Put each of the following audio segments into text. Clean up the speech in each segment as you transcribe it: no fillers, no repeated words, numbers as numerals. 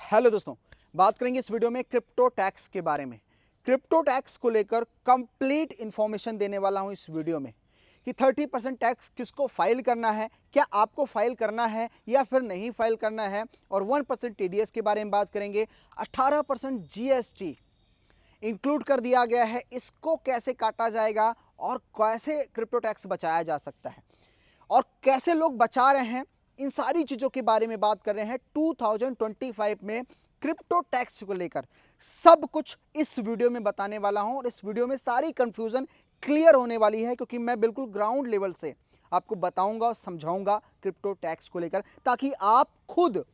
Hello दोस्तों, बात करेंगे इस वीडियो में क्रिप्टो टैक्स के बारे में। क्रिप्टो टैक्स को लेकर कंप्लीट इंफॉर्मेशन देने वाला हूं इस वीडियो में कि 30% टैक्स किसको फाइल करना है, क्या आपको फाइल करना है या फिर नहीं फाइल करना है, और 1% टीडीएस के बारे में बात करेंगे। 18% जीएसटी इंक्लूड कर दिया गया है, इसको कैसे काटा जाएगा और कैसे क्रिप्टो टैक्स बचाया जा सकता है और कैसे लोग बचा रहे हैं, इन सारी चीज़ों के बारे में बात कर रहे हैं। 2025 में क्रिप्टो टैक्स को लेकर सब कुछ इस वीडियो में बताने वाला हूं और इस वीडियो में सारी कंफ्यूजन क्लियर होने वाली है, क्योंकि मैं बिल्कुल ग्राउंड लेवल से आपको बताऊंगा और समझाऊंगा क्रिप्टो टैक्स को लेकर, ताकि आप खुद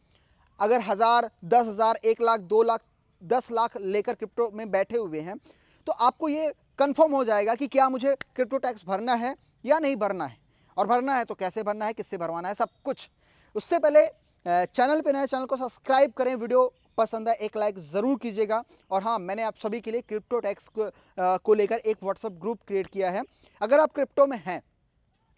अगर 1000, 10,000, 1 लाख, 2 लाख, 10 लाख लेकर क्रिप्टो में बैठे हुए हैं तो आपको ये कंफर्म हो जाएगा कि क्या मुझे क्रिप्टो टैक्स भरना है या नहीं भरना है, और भरना है तो कैसे भरना है, किससे भरवाना है, सब कुछ। उससे पहले चैनल पे नए, चैनल को सब्सक्राइब करें, वीडियो पसंद है 1 लाइक ज़रूर कीजिएगा। और हाँ, मैंने आप सभी के लिए क्रिप्टो टैक्स को लेकर एक व्हाट्सएप ग्रुप क्रिएट किया है। अगर आप क्रिप्टो में हैं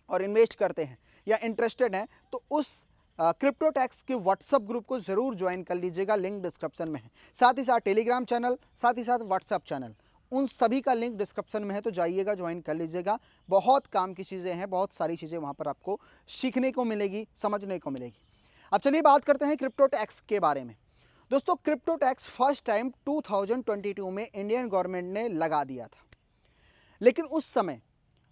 और इन्वेस्ट करते हैं या इंटरेस्टेड हैं तो उस क्रिप्टो टैक्स के व्हाट्सएप ग्रुप को ज़रूर ज्वाइन कर लीजिएगा, लिंक डिस्क्रिप्शन में है। साथ ही साथ टेलीग्राम चैनल, साथ ही साथ व्हाट्सएप चैनल, उन सभी का लिंक डिस्क्रिप्शन में है, तो जाइएगा, ज्वाइन कर लीजिएगा। बहुत काम की चीज़ें हैं, बहुत सारी चीज़ें वहाँ पर आपको सीखने को मिलेगी, समझने को मिलेगी। अब चलिए बात करते हैं क्रिप्टो टैक्स के बारे में। दोस्तों, क्रिप्टो टैक्स फर्स्ट टाइम 2022 में इंडियन गवर्नमेंट ने लगा दिया था, लेकिन उस समय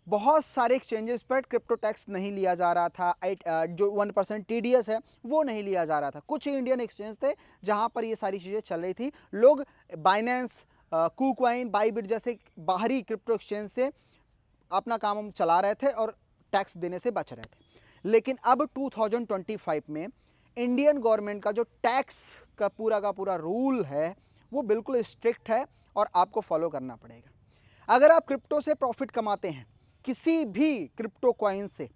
बहुत सारे एक्सचेंजेस पर क्रिप्टो टैक्स नहीं लिया जा रहा था। जो 1% टीडीएस है वो नहीं लिया जा रहा था। कुछ ही इंडियन एक्सचेंज थे जहां पर ये सारी चीज़ें चल रही थी। लोग बाइनेंस, KuCoin, बाइबिट जैसे बाहरी क्रिप्टो एक्सचेंज से अपना काम चला रहे थे और टैक्स देने से बच रहे थे। लेकिन अब 2025 में इंडियन गवर्नमेंट का जो टैक्स का पूरा रूल है वो बिल्कुल स्ट्रिक्ट है और आपको फॉलो करना पड़ेगा। अगर आप क्रिप्टो से प्रॉफिट कमाते हैं, किसी भी क्रिप्टो कॉइन से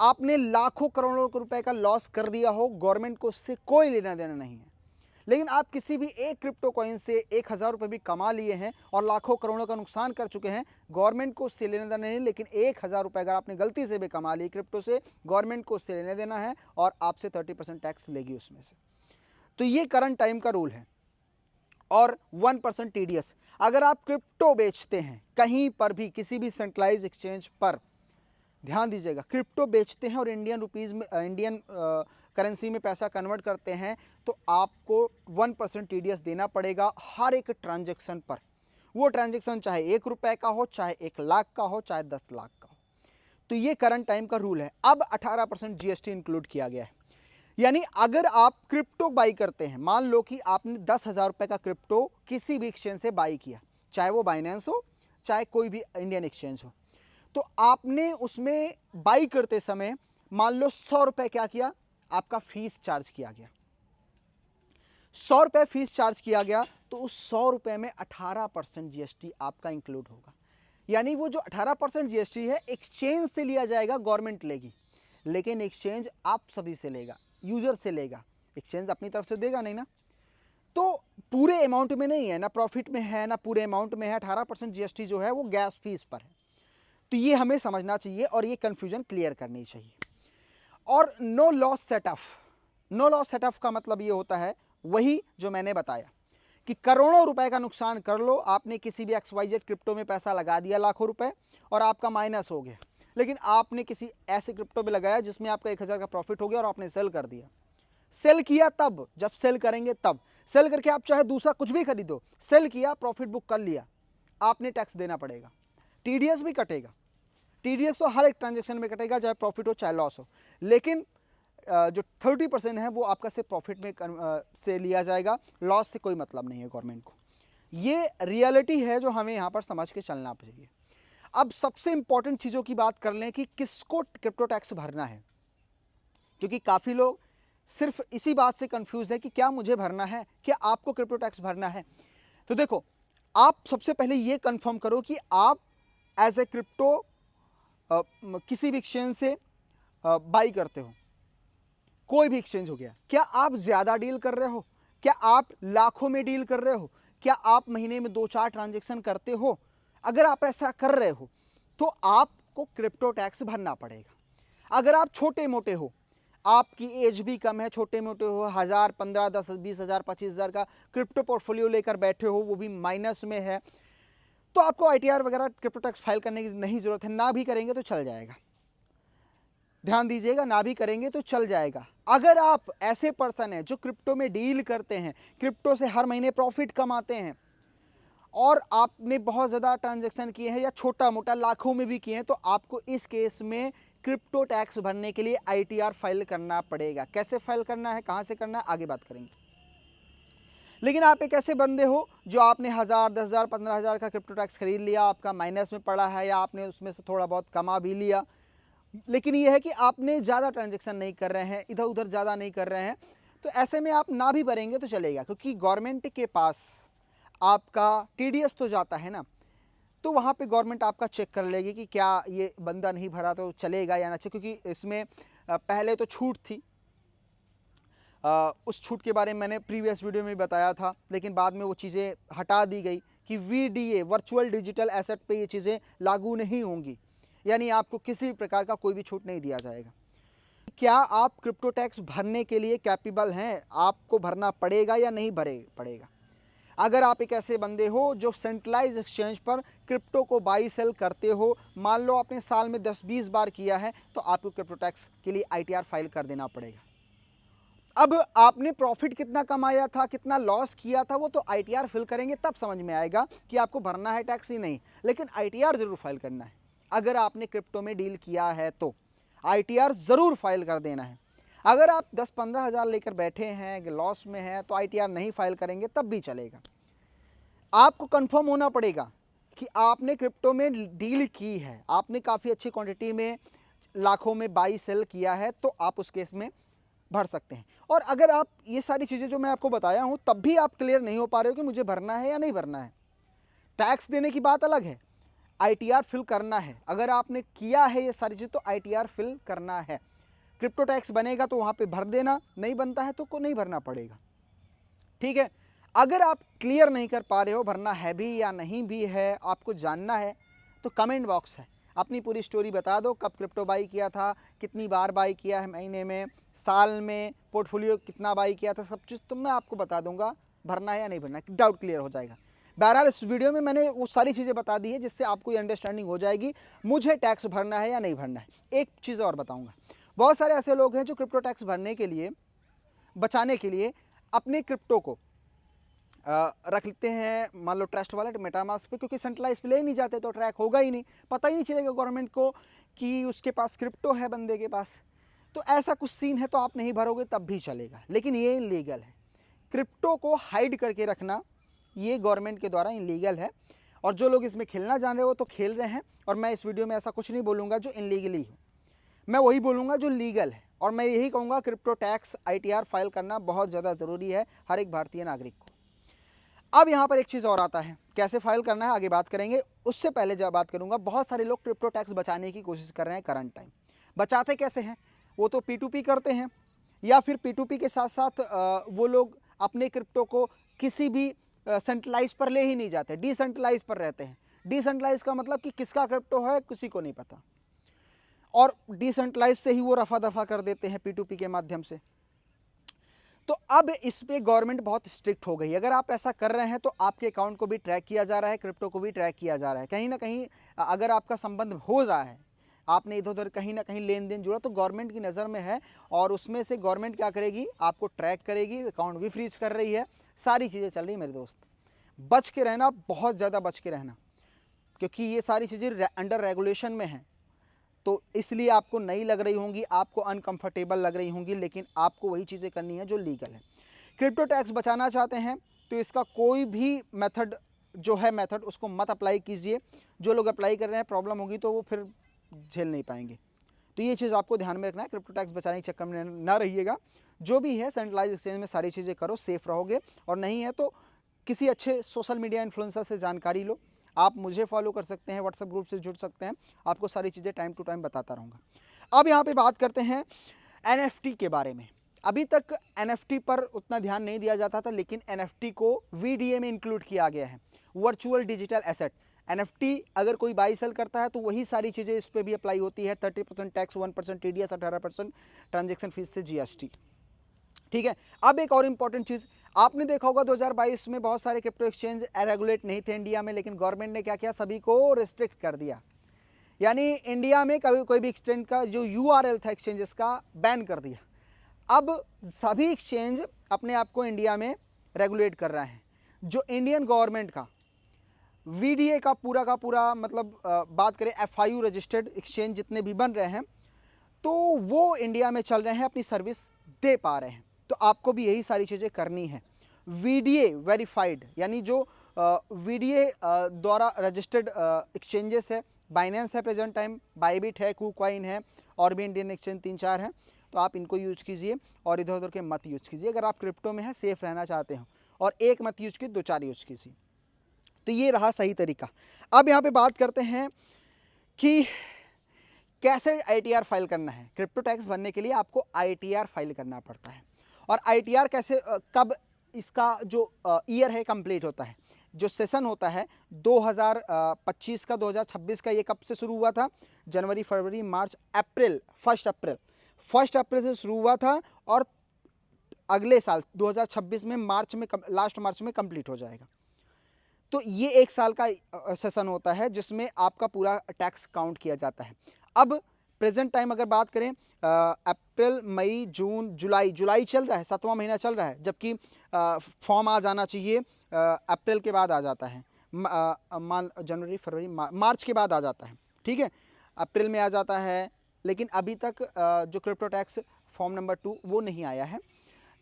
आपने लाखों करोड़ों रुपए का लॉस कर दिया हो, गवर्नमेंट को उससे कोई लेना देना नहीं है। लेकिन आप किसी भी एक क्रिप्टो कॉइन से 1,000 रुपये भी कमा लिए हैं और लाखों करोड़ों का नुकसान कर चुके हैं, गवर्नमेंट को उससे लेना देना नहीं। लेकिन 1,000 रुपये अगर आपने गलती से भी कमा ली क्रिप्टो से, गवर्नमेंट को उससे लेना देना है और आपसे 30% टैक्स लेगी उसमें से। तो ये करंट टाइम का रूल है। और 1% टीडीएस। अगर आप क्रिप्टो बेचते हैं कहीं पर भी, किसी भी सेंट्रलाइज एक्सचेंज पर, ध्यान दीजिएगा, क्रिप्टो बेचते हैं और इंडियन रुपीज़ में, इंडियन करेंसी में पैसा कन्वर्ट करते हैं, तो आपको 1% टीडीएस देना पड़ेगा हर एक ट्रांजैक्शन पर। वो ट्रांजैक्शन चाहे 1 रुपये का हो, चाहे 1 लाख का हो, चाहे 10 लाख का हो। तो ये करंट टाइम का रूल है। अब 18% जीएसटी इंक्लूड किया गया है। यानी अगर आप क्रिप्टो बाई करते हैं, मान लो कि आपने 10,000 रुपये का क्रिप्टो किसी भी एक्सचेंज से बाई किया, चाहे वो बाइनेंस हो, चाहे कोई भी इंडियन एक्सचेंज हो, तो आपने उसमें बाई करते समय मान लो 100 रुपये क्या किया, आपका फीस चार्ज किया गया। 100 रुपये फीस चार्ज किया गया, तो उस 100 रुपये में 18% जीएसटी आपका इंक्लूड होगा। यानी वो जो 18% जीएसटी है एक्सचेंज से लिया जाएगा, गवर्नमेंट लेगी, लेकिन एक्सचेंज आप सभी से लेगा, यूजर से लेगा, एक्सचेंज अपनी तरफ से देगा नहीं ना। तो पूरे अमाउंट में नहीं है, ना प्रॉफिट में है ना पूरे अमाउंट में है। 18% जीएसटी जो है वो गैस फीस पर है। तो ये हमें समझना चाहिए और ये कंफ्यूजन क्लियर करनी चाहिए। और no loss set off, no loss set off का मतलब ये होता है वही जो मैंने बताया कि करोड़ों रुपए का नुकसान कर लो, आपने किसी भी XYZ क्रिप्टो में पैसा लगा दिया लाखों रुपए और आपका माइनस हो गया, लेकिन आपने किसी ऐसे क्रिप्टो में लगाया जिसमें आपका 1,000 का प्रॉफिट हो गया और आपने सेल कर दिया। सेल किया तब, जब सेल करेंगे तब, सेल करके आप चाहे दूसरा कुछ भी खरीदो, सेल किया, प्रॉफिट बुक कर लिया, आपने टैक्स देना पड़ेगा। टीडीएस भी कटेगा, टीडीएस तो हर एक ट्रांजेक्शन में कटेगा, चाहे प्रॉफिट हो चाहे लॉस हो। लेकिन जो 30% है वो आपका से प्रॉफिट में से लिया जाएगा, लॉस से कोई मतलब नहीं है गवर्नमेंट को। ये रियलिटी है जो हमें यहाँ पर समझ के चलना चाहिए। अब सबसे इंपॉर्टेंट चीज़ों की बात कर लें कि किसको क्रिप्टो टैक्स भरना है, क्योंकि काफ़ी लोग सिर्फ इसी बात से कंफ्यूज है कि क्या मुझे भरना है, क्या आपको क्रिप्टो टैक्स भरना है। तो देखो, आप सबसे पहले ये कंफर्म करो कि आप एज ए क्रिप्टो किसी भी एक्सचेंज से बाई करते हो, कोई भी एक्सचेंज हो गया, क्या आप ज़्यादा डील कर रहे हो, क्या आप लाखों में डील कर रहे हो, क्या आप महीने में 2-4 ट्रांजेक्शन करते हो। अगर आप ऐसा कर रहे हो तो आपको क्रिप्टो टैक्स भरना पड़ेगा। अगर आप छोटे मोटे हो, आपकी एज भी कम है, छोटे मोटे हो, 1000, 15, 10, 20,000, 25,000 का क्रिप्टो पोर्टफोलियो लेकर बैठे हो, वो भी माइनस में है, तो आपको ITR वगैरह क्रिप्टो टैक्स फाइल करने की नहीं ज़रूरत है। ना भी करेंगे तो चल जाएगा, ध्यान दीजिएगा, ना भी करेंगे तो चल जाएगा। अगर आप ऐसे पर्सन हैं जो क्रिप्टो में डील करते हैं, क्रिप्टो से हर महीने प्रॉफिट कमाते हैं और आपने बहुत ज़्यादा ट्रांजैक्शन किए हैं या छोटा मोटा लाखों में भी किए हैं, तो आपको इस केस में क्रिप्टो टैक्स भरने के लिए ITR फाइल करना पड़ेगा। कैसे फाइल करना है, कहाँ से करना है, आगे बात करेंगे। लेकिन आप एक ऐसे बंदे हो जो आपने 1000, 10,000, 15,000 का क्रिप्टो टैक्स खरीद लिया, आपका माइनस में पड़ा है या आपने उसमें से थोड़ा बहुत कमा भी लिया, लेकिन ये है कि आपने ज़्यादा ट्रांजैक्शन नहीं कर रहे हैं, इधर उधर ज़्यादा नहीं कर रहे हैं, तो ऐसे में आप ना भी भरेंगे तो चलेगा, क्योंकि गवर्नमेंट के पास आपका TDS तो जाता है ना, तो वहाँ पे गवर्नमेंट आपका चेक कर लेगी कि क्या ये बंदा नहीं भरा तो चलेगा या ना चलेगा, क्योंकि इसमें पहले तो छूट थी, उस छूट के बारे में मैंने प्रीवियस वीडियो में बताया था, लेकिन बाद में वो चीज़ें हटा दी गई कि VDA वर्चुअल डिजिटल एसेट पे ये चीज़ें लागू नहीं होंगी, यानी आपको किसी भी प्रकार का कोई भी छूट नहीं दिया जाएगा। क्या आप क्रिप्टो टैक्स भरने के लिए कैपेबल हैं? आपको भरना पड़ेगा या नहीं पड़ेगा? अगर आप एक ऐसे बंदे हो जो सेंट्रलाइज एक्सचेंज पर क्रिप्टो को बाई सेल करते हो, मान लो आपने साल में 10-20 बार किया है, तो आपको क्रिप्टो टैक्स के लिए ITR फाइल कर देना पड़ेगा। अब आपने प्रॉफिट कितना कमाया था, कितना लॉस किया था, वो तो ITR फिल करेंगे तब समझ में आएगा कि आपको भरना है टैक्स ही नहीं, लेकिन ITR ज़रूर फाइल करना है। अगर आपने क्रिप्टो में डील किया है तो ITR ज़रूर फाइल कर देना है। अगर आप 10-15 हज़ार लेकर बैठे हैं, लॉस में हैं, तो ITR नहीं फाइल करेंगे तब भी चलेगा। आपको कंफर्म होना पड़ेगा कि आपने क्रिप्टो में डील की है, आपने काफ़ी अच्छी क्वांटिटी में लाखों में बाई सेल किया है, तो आप उस केस में भर सकते हैं। और अगर आप ये सारी चीज़ें जो मैं आपको बताया हूँ तब भी आप क्लियर नहीं हो पा रहे हो कि मुझे भरना है या नहीं भरना है, टैक्स देने की बात अलग है, ITR फिल करना है। अगर आपने किया है ये सारी चीज़ तो ITR फिल करना है। क्रिप्टो टैक्स बनेगा तो वहाँ पे भर देना, नहीं बनता है तो को नहीं भरना पड़ेगा, ठीक है। अगर आप क्लियर नहीं कर पा रहे हो भरना है भी या नहीं भी है, आपको जानना है, तो कमेंट बॉक्स है, अपनी पूरी स्टोरी बता दो, कब क्रिप्टो बाई किया था, कितनी बार बाई किया है, महीने में, साल में, पोर्टफोलियो कितना बाई किया था, सब चीज़ तो मैं आपको बता दूंगा, भरना है या नहीं भरना, डाउट क्लियर हो जाएगा। बहरहाल इस वीडियो में मैंने वो सारी चीज़ें बता दी है जिससे आपको ये अंडरस्टैंडिंग हो जाएगी मुझे टैक्स भरना है या नहीं भरना है। एक चीज़ और बताऊँगा, बहुत सारे ऐसे लोग हैं जो क्रिप्टो टैक्स भरने के लिए, बचाने के लिए अपने क्रिप्टो को रख लेते हैं, मान लो ट्रस्ट वॉलेट, मेटामास्क पे, क्योंकि सेंट्रलाइज पे ले नहीं जाते तो ट्रैक होगा ही नहीं, पता ही नहीं चलेगा गवर्नमेंट को कि उसके पास क्रिप्टो है बंदे के पास। तो ऐसा कुछ सीन है तो आप नहीं भरोगे तब भी चलेगा, लेकिन ये इलीगल है। क्रिप्टो को हाइड करके रखना ये गवर्नमेंट के द्वारा इलीगल है, और जो लोग इसमें खेलना जान रहे हो तो खेल रहे हैं, और मैं इस वीडियो में ऐसा कुछ नहीं बोलूँगा जो इलीगली हो, मैं वही बोलूँगा जो लीगल है। और मैं यही कहूँगा क्रिप्टो टैक्स ITR फाइल करना बहुत ज़्यादा ज़रूरी है हर एक भारतीय नागरिक को। अब यहाँ पर एक चीज़ और आता है, कैसे फाइल करना है आगे बात करेंगे, उससे पहले जब बात करूँगा, बहुत सारे लोग क्रिप्टो टैक्स बचाने की कोशिश कर रहे हैं करंट टाइम। बचाते कैसे हैं? वो तो P2P करते हैं, या फिर P2P के साथ साथ वो लोग अपने क्रिप्टो को किसी भी सेंट्रलाइज पर ले ही नहीं जाते, डिसेंट्रलाइज पर रहते हैं। डिसेंट्रलाइज का मतलब कि किसका क्रिप्टो है किसी को नहीं पता, और डिसेंट्रलाइज से ही वो रफा दफा कर देते हैं P2P के माध्यम से। तो अब इस पे गवर्नमेंट बहुत स्ट्रिक्ट हो गई। अगर आप ऐसा कर रहे हैं तो आपके अकाउंट को भी ट्रैक किया जा रहा है, क्रिप्टो को भी ट्रैक किया जा रहा है। कहीं ना कहीं अगर आपका संबंध हो रहा है, आपने इधर उधर कहीं ना कहीं लेन देन जुड़ा, तो गवर्नमेंट की नज़र में है, और उसमें से गवर्नमेंट क्या करेगी, आपको ट्रैक करेगी, अकाउंट भी फ्रीज कर रही है, सारी चीज़ें चल रही है मेरे दोस्त। बच के रहना, बहुत ज़्यादा बच के रहना, क्योंकि ये सारी चीज़ें अंडर रेगुलेशन में हैं, तो इसलिए आपको नहीं लग रही होंगी, आपको अनकंफर्टेबल लग रही होंगी, लेकिन आपको वही चीज़ें करनी है जो लीगल है। क्रिप्टो टैक्स बचाना चाहते हैं तो इसका कोई भी मेथड जो है उसको मत अप्लाई कीजिए। जो लोग अप्लाई कर रहे हैं प्रॉब्लम होगी तो वो फिर झेल नहीं पाएंगे, तो ये चीज़ आपको ध्यान में रखना है। क्रिप्टो टैक्स बचाने के चक्कर में ना रहिएगा, जो भी है सेंट्रलाइज एक्सचेंज में सारी चीज़ें करो, सेफ रहोगे। और नहीं है तो किसी अच्छे सोशल मीडिया इन्फ्लुएंसर से जानकारी लो, आप मुझे फॉलो कर सकते हैं, व्हाट्सएप ग्रुप से जुड़ सकते हैं, आपको सारी चीज़ें टाइम टू टाइम बताता रहूँगा। अब यहाँ पे बात करते हैं NFT के बारे में। अभी तक NFT पर उतना ध्यान नहीं दिया जाता था, लेकिन NFT को VDA में इंक्लूड किया गया है, वर्चुअल डिजिटल एसेट। NFT अगर कोई बाई सेल करता है तो वही सारी चीज़ें इस पर भी अप्लाई होती है। 30% टैक्स, 1% TDS, 18% ट्रांजेक्शन फीस से GST। ठीक है। अब एक और इंपॉर्टेंट चीज़, आपने देखा होगा 2022 में बहुत सारे क्रिप्टो एक्सचेंज रेगुलेट नहीं थे इंडिया में, लेकिन गवर्नमेंट ने क्या किया, सभी को रिस्ट्रिक्ट कर दिया। यानी इंडिया में कोई भी एक्सचेंज का जो URL था एक्सचेंजेस का बैन कर दिया। अब सभी एक्सचेंज अपने आप को इंडिया में रेगुलेट कर रहे हैं। जो इंडियन गवर्नमेंट का VDA का पूरा मतलब बात करें FIU रजिस्टर्ड एक्सचेंज जितने भी बन रहे हैं, तो वो इंडिया में चल रहे हैं, अपनी सर्विस दे पा रहे हैं। तो आपको भी यही सारी चीज़ें करनी है। VDA वेरीफाइड, यानी जो VDA द्वारा रजिस्टर्ड एक्सचेंजेस है, बाइनेंस है प्रेजेंट टाइम, बाइबिट है, KuCoin है, और भी इंडियन एक्सचेंज 3-4 हैं, तो आप इनको यूज कीजिए और इधर उधर के मत यूज कीजिए। अगर आप क्रिप्टो में हैं, सेफ रहना चाहते हो, और एक मत यूज कीजिए, 2-4 यूज कीजिए। तो ये रहा सही तरीका। अब यहाँ पे बात करते हैं कि कैसे ITR फाइल करना है। क्रिप्टो टैक्स भरने के लिए आपको ITR फाइल करना पड़ता है। और ITR कैसे, कब इसका जो ईयर है कंप्लीट होता है, जो सेशन होता है 2025 का, 2026 का, ये कब से शुरू हुआ था? जनवरी, फरवरी, मार्च, अप्रैल, 1 अप्रैल से शुरू हुआ था, और अगले साल 2026 में लास्ट मार्च में कंप्लीट हो जाएगा। तो ये 1 साल का सेशन होता है जिसमें आपका पूरा टैक्स काउंट किया जाता है। अब प्रेजेंट टाइम अगर बात करें, अप्रैल, मई, जून, जुलाई चल रहा है, 7वां महीना चल रहा है, जबकि फॉर्म आ जाना चाहिए अप्रैल के बाद आ जाता है, जनवरी, फरवरी, मार्च के बाद आ जाता है। ठीक है, अप्रैल में आ जाता है, लेकिन अभी तक जो क्रिप्टो टैक्स फॉर्म नंबर 2 वो नहीं आया है,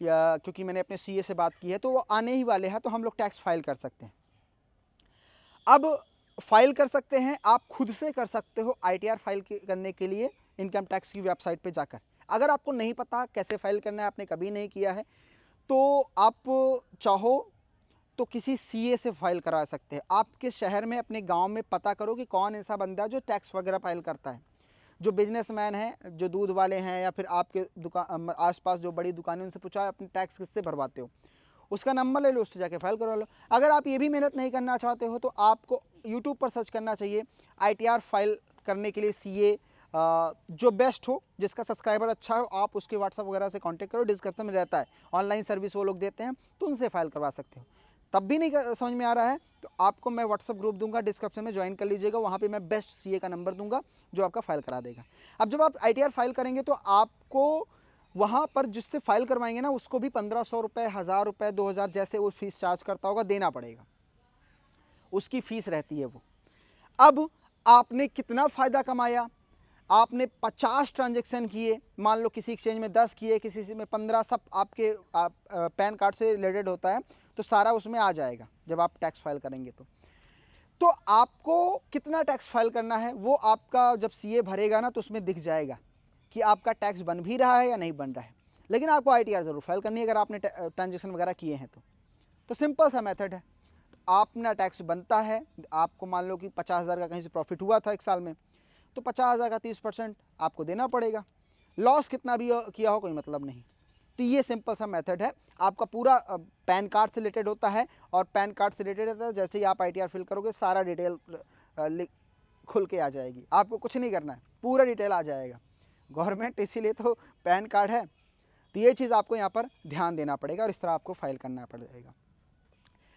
या क्योंकि मैंने अपने CA से बात की है, तो वो आने ही वाले हैं, तो हम लोग टैक्स फाइल कर सकते हैं। अब फाइल कर सकते हैं, आप खुद से कर सकते हो ITR फाइल करने के लिए इनकम टैक्स की वेबसाइट पे जाकर। अगर आपको नहीं पता कैसे फाइल करना है, आपने कभी नहीं किया है, तो आप चाहो तो किसी CA से फाइल करा सकते हैं। आपके शहर में, अपने गांव में पता करो कि कौन ऐसा बंदा जो टैक्स वगैरह फाइल करता है। जो बिजनेसमैन हैं, जो दूध वाले हैं, या फिर आपके दुकान आसपास जो बड़ी दुकानें, उनसे पूछा अपने टैक्स किससे भरवाते हो, उसका नंबर ले लो, उससे जाके फाइल करवा लो। अगर आप ये भी मेहनत नहीं करना चाहते हो, तो आपको यूट्यूब पर सर्च करना चाहिए ITR फाइल करने के लिए CA, जो बेस्ट हो, जिसका सब्सक्राइबर अच्छा हो, आप उसके व्हाट्सअप वगैरह से कांटेक्ट करो, डिस्क्रिप्शन में रहता है, ऑनलाइन सर्विस वो लोग देते हैं, तो उनसे फाइल करवा सकते हो। तब भी नहीं समझ में आ रहा है, तो आपको मैं व्हाट्सअप ग्रुप दूंगा, डिस्क्रिप्शन में ज्वाइन कर लीजिएगा, वहाँ पे मैं बेस्ट CA का नंबर दूंगा जो आपका फाइल करा देगा। अब जब आप ITR फाइल करेंगे, तो आपको वहाँ पर जिससे फाइल करवाएंगे ना, उसको भी 1500 रुपये, 1000 रुपये, 2000, जैसे वो फीस चार्ज करता होगा, देना पड़ेगा, उसकी फ़ीस रहती है वो। अब आपने कितना फ़ायदा कमाया? आपने 50 ट्रांजेक्शन किए, मान लो किसी एक्सचेंज में 10 किए, किसी में 15, सब आपके पैन कार्ड से रिलेटेड होता है, तो सारा उसमें आ जाएगा जब आप टैक्स फाइल करेंगे। तो आपको कितना टैक्स फाइल करना है, वो आपका जब CA भरेगा ना, तो उसमें दिख जाएगा कि आपका टैक्स बन भी रहा है या नहीं बन रहा है। लेकिन आपको ITR ज़रूर फाइल करनी है अगर आपने ट्रांजेक्शन वगैरह किए हैं तो सिंपल सा मेथड है। अपना टैक्स बनता है, आपको मान लो कि 50,000 का कहीं से प्रॉफिट हुआ था 1 साल में, तो 50,000 का 30% आपको देना पड़ेगा। लॉस कितना भी किया हो, कोई मतलब नहीं। तो ये सिंपल सा मेथड है। आपका पूरा पैन कार्ड से रिलेटेड होता है, और पैन कार्ड से रिलेटेड रहता है, जैसे ही आप ITR फिल करोगे, सारा डिटेल खुल के आ जाएगी, आपको कुछ नहीं करना है, पूरा डिटेल आ जाएगा। गवर्नमेंट इसीलिए तो पैन कार्ड है। तो ये चीज़ आपको यहाँ पर ध्यान देना पड़ेगा, और इस तरह आपको फाइल करना पड़ेगा।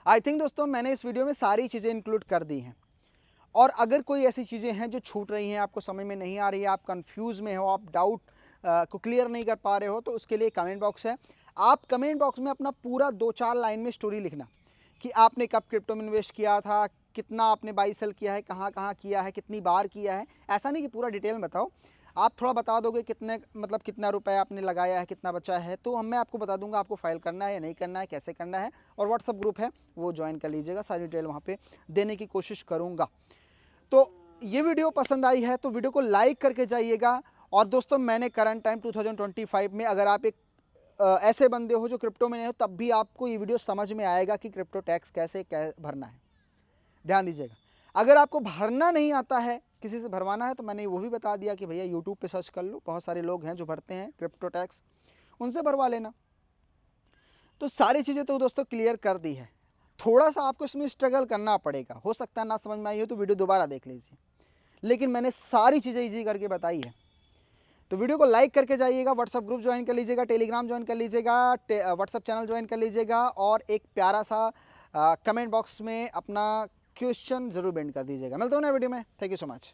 आई थिंक दोस्तों, मैंने इस वीडियो में सारी चीज़ें इंक्लूड कर दी हैं। और अगर कोई ऐसी चीज़ें हैं जो छूट रही हैं, आपको समझ में नहीं आ रही है, आप कंफ्यूज में हो, आप डाउट को क्लियर नहीं कर पा रहे हो, तो उसके लिए कमेंट बॉक्स है। आप कमेंट बॉक्स में अपना पूरा 2-4 लाइन में स्टोरी लिखना कि आपने कब क्रिप्टो में इन्वेस्ट किया था, कितना आपने बाई सेल किया है, कहाँ कहाँ किया है, कितनी बार किया है। ऐसा नहीं कि पूरा डिटेल में बताओ, आप थोड़ा बता दोगे कितना रुपए आपने लगाया है, कितना बचा है, तो मैं आपको बता दूंगा आपको फाइल करना है या नहीं करना है, कैसे करना है। और व्हाट्सअप ग्रुप है, वो ज्वाइन कर लीजिएगा, सारी डिटेल वहाँ पे देने की कोशिश करूँगा। तो ये वीडियो पसंद आई है तो वीडियो को लाइक करके जाइएगा। और दोस्तों, मैंने करंट टाइम 2025 में, अगर आप एक ऐसे बंदे हो जो क्रिप्टो में नहीं हो, तब भी आपको ये वीडियो समझ में आएगा कि क्रिप्टो टैक्स कैसे भरना है। ध्यान दीजिएगा। अगर आपको भरना नहीं आता है, किसी से भरवाना है, तो मैंने वो भी बता दिया कि भैया यूट्यूब पे सर्च कर लो, बहुत सारे लोग हैं जो भरते हैं क्रिप्टो टैक्स, उनसे भरवा लेना। तो सारी चीज़ें तो दोस्तों क्लियर कर दी है। थोड़ा सा आपको इसमें स्ट्रगल करना पड़ेगा, हो सकता है ना समझ में आई हो तो वीडियो दोबारा देख लीजिए, लेकिन मैंने सारी चीज़ें ईजी करके बताई है। तो वीडियो को लाइक करके जाइएगा, व्हाट्सअप ग्रुप ज्वाइन कर लीजिएगा, टेलीग्राम ज्वाइन कर लीजिएगा, व्हाट्सअप चैनल ज्वाइन कर लीजिएगा, और एक प्यारा सा कमेंट बॉक्स में अपना क्वेश्चन ज़रूर बेंड कर दीजिएगा। मिलते हो ना वीडियो में, थैंक यू सो मच।